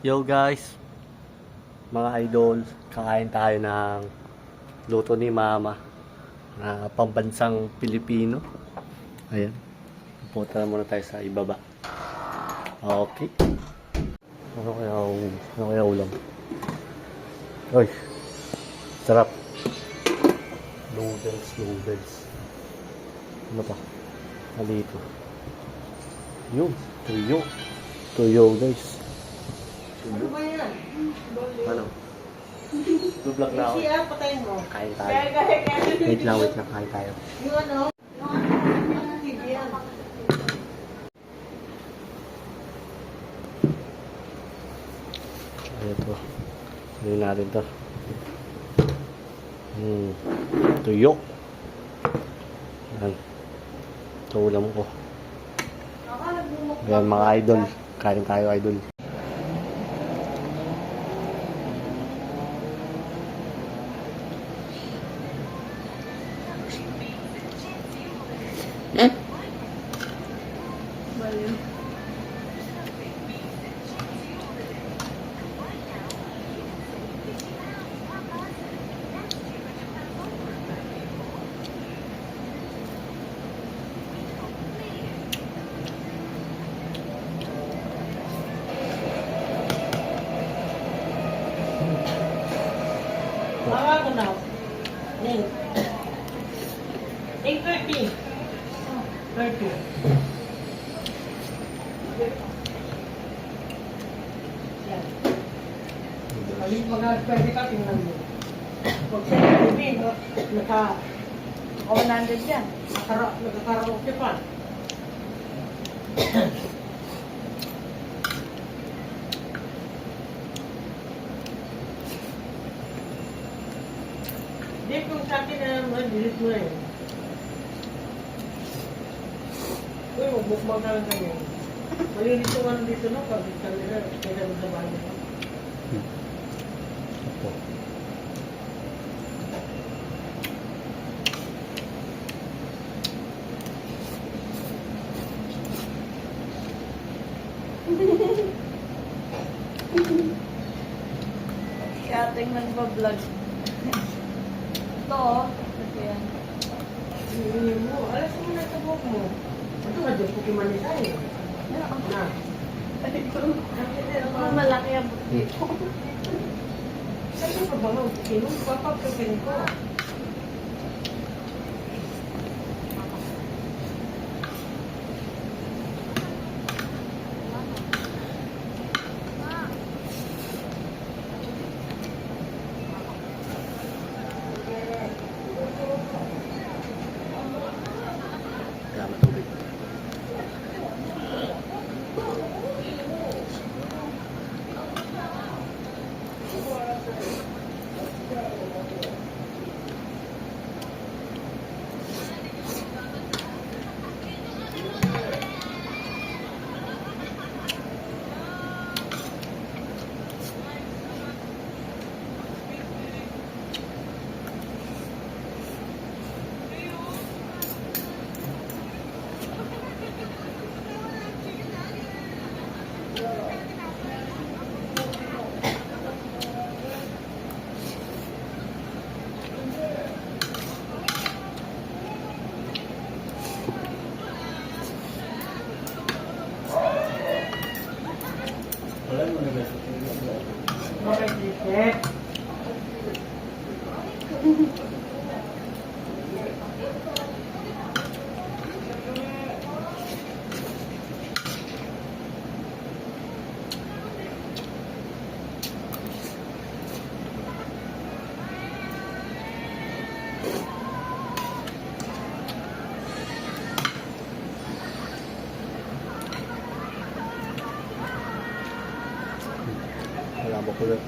Yo guys, mga idol, kakain tayo ng luto ni Mama na pambansang Pilipino. Ayan, pupunta na muna tayo sa ibaba. Okay. Ano kaya ulam? Oy, sarap. Noodles. Ano pa? Halito. Yun, tuyo guys. Ano ba yan? Ano? Vlog na ako. Siya, patayin mo. Kain tayo. Wait lang, kain tayo. Yung ano? Yung TV yan. Ito. Hindi natin to. Tuyo. Yan. Ito ulam ko. Yan mga idol. Kain tayo idol. Baka ko na. 8:30. 30. Yan. Aling mag-pwede ka, tingnan mo. Huwag siya nalibin. Naka-100 yan. Nagkakaroke pa. Di kung sa akin na delete mo na yun. Uy, magbukbang ka lang kayo. Malinis yung ano dito no, pag isang nila, kaya sa bahay mo. Ito. Si ating nagbablog. Ito, ayan. Hindi mo, alas mo na sa buhok mo. Ito nga dyan, pukimanis tayo. Na. Ang malaki ang buti. Saan ka ba nga? Kinong papapagin ko. Kaya matubig. Okay, Trishet. Wala mo kulit.